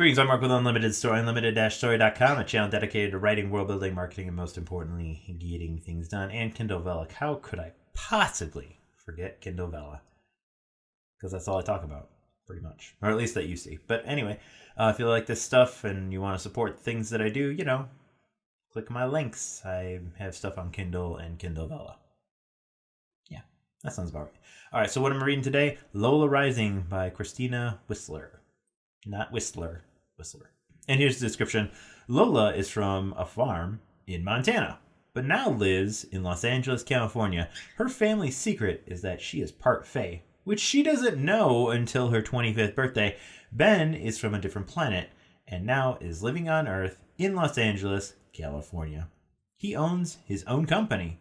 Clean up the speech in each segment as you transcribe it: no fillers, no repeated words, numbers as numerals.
Greetings, I'm Mark with Unlimited Story, unlimited-story.com, a channel dedicated to writing, world building, marketing, and most importantly, getting things done. And Kindle Vella. How could I possibly forget Kindle Vella? Because that's all I talk about, pretty much. Or at least that you see. But anyway, if you like this stuff and you want to support things that I do, click my links. I have stuff on Kindle and Kindle Vella. Yeah, that sounds about right. All right, so what am I reading today? Lola Rising by Christina Whisler. Not Whistler. And here's the description. Lola is from a farm in Montana, but now lives in Los Angeles, California. Her family's secret is that she is part Fae, which she doesn't know until her 25th birthday. Ben is from a different planet and now is living on Earth in Los Angeles, California. He owns his own company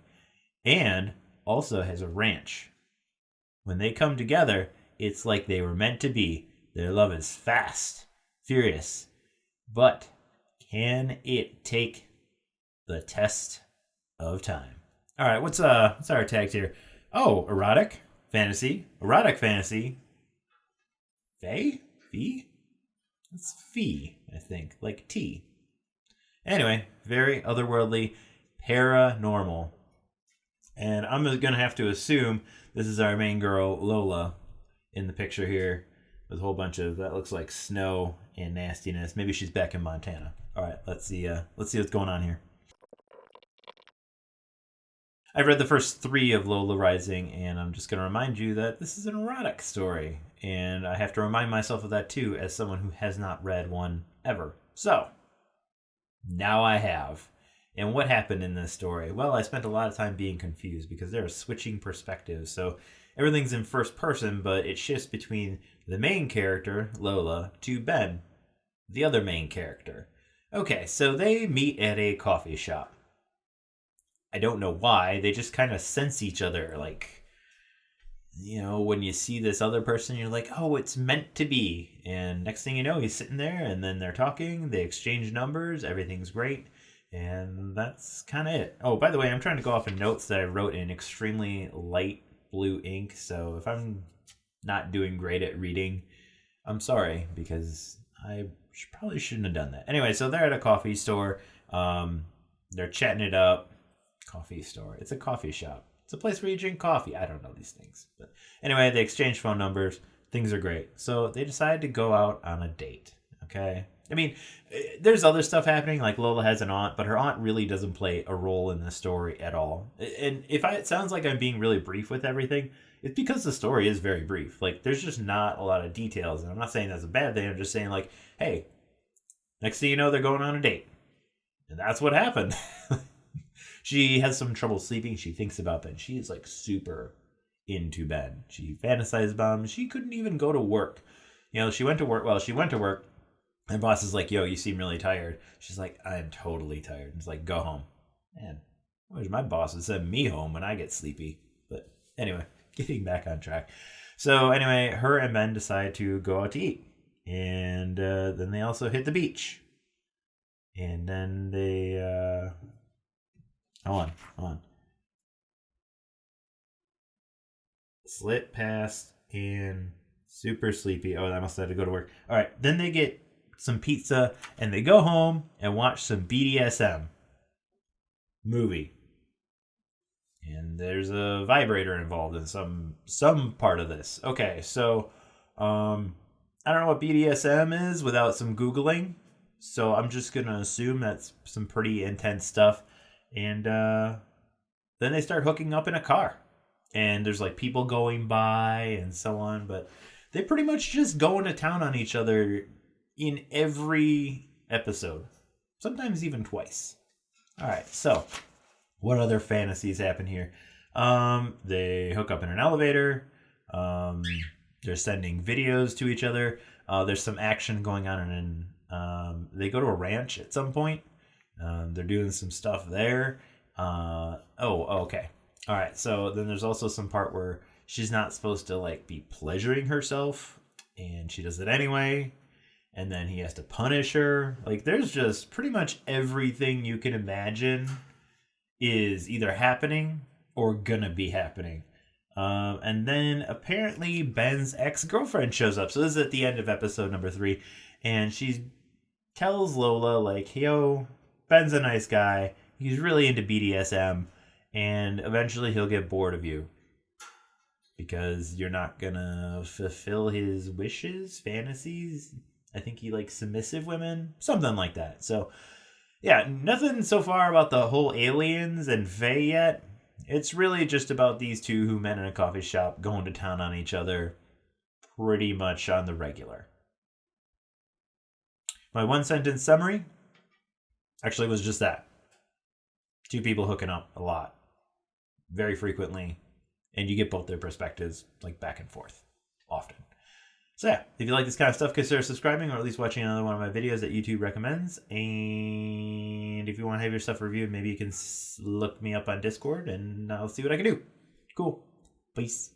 and also has a ranch. When they come together, it's like they were meant to be. Their love is fast, furious, but can it take the test of time? All right, what's our tags here? Oh, erotic fantasy, Fae, fee. It's fee, I think, like tea. Anyway, very otherworldly, paranormal, and I'm gonna have to assume this is our main girl Lola in the picture here. With a whole bunch of, that looks like snow and nastiness. Maybe she's back in Montana. All right, let's see what's going on here. I've read the first 3 of Lola Rising, and I'm just going to remind you that this is an erotic story. And I have to remind myself of that too, as someone who has not read one ever. So, now I have. And what happened in this story? Well, I spent a lot of time being confused because there are switching perspectives. So everything's in first person, but it shifts between the main character, Lola, to Ben, the other main character. Okay, so they meet at a coffee shop. I don't know why. They just kind of sense each other. Like, when you see this other person, you're like, oh, it's meant to be. And next thing you know, he's sitting there, and then they're talking. They exchange numbers. Everything's great. And that's kind of it. Oh, by the way, I'm trying to go off of notes that I wrote in extremely light blue ink. So if I'm not doing great at reading, I'm sorry, because I probably shouldn't have done that. Anyway, so they're at a coffee store. They're chatting it up. Coffee store. It's a coffee shop. It's a place where you drink coffee. I don't know these things. But anyway, they exchange phone numbers. Things are great. So they decide to go out on a date. Okay? I mean, there's other stuff happening, like Lola has an aunt, but her aunt really doesn't play a role in this story at all. And it sounds like I'm being really brief with everything, it's because the story is very brief. Like, there's just not a lot of details. And I'm not saying that's a bad thing. I'm just saying, like, hey, next thing you know, they're going on a date. And that's what happened. She has some trouble sleeping. She thinks about Ben. She is, like, super into Ben. She fantasizes about him. She couldn't even go to work. She went to work. Well, she went to work. And boss is like, yo, you seem really tired. She's like, I'm totally tired. He's like, go home. Man, I wish my boss would send me home when I get sleepy. But anyway, getting back on track. So anyway, her and Ben decide to go out to eat. And then they also hit the beach. And then they... Hold on. Slip past and super sleepy. Oh, I must have to go to work. All right, then they get some pizza, and they go home and watch some BDSM movie. And there's a vibrator involved in some part of this. Okay, so I don't know what BDSM is without some Googling, so I'm just going to assume that's some pretty intense stuff. And then they start hooking up in a car. And there's like people going by and so on, but they pretty much just go into town on each other in every episode, sometimes even twice. All right, so what other fantasies happen here? They hook up in an elevator. They're sending videos to each other. There's some action going on, and they go to a ranch at some point. They're doing some stuff there. Okay. All right, so then there's also some part where she's not supposed to like be pleasuring herself, and she does it anyway. And then he has to punish her. Like, there's just pretty much everything you can imagine is either happening or gonna be happening. And then apparently Ben's ex-girlfriend shows up. So this is at the end of episode number 3. And she tells Lola, like, yo, Ben's a nice guy. He's really into BDSM. And eventually he'll get bored of you. Because you're not gonna fulfill his wishes, fantasies. I think he likes submissive women. Something like that. So, yeah, nothing so far about the whole aliens and Fae yet. It's really just about these two who met in a coffee shop going to town on each other pretty much on the regular. My one sentence summary actually was just that. Two people hooking up a lot. Very frequently. And you get both their perspectives, like, back and forth often. So yeah, if you like this kind of stuff, consider subscribing or at least watching another one of my videos that YouTube recommends. And if you want to have your stuff reviewed, maybe you can look me up on Discord and I'll see what I can do. Cool. Peace.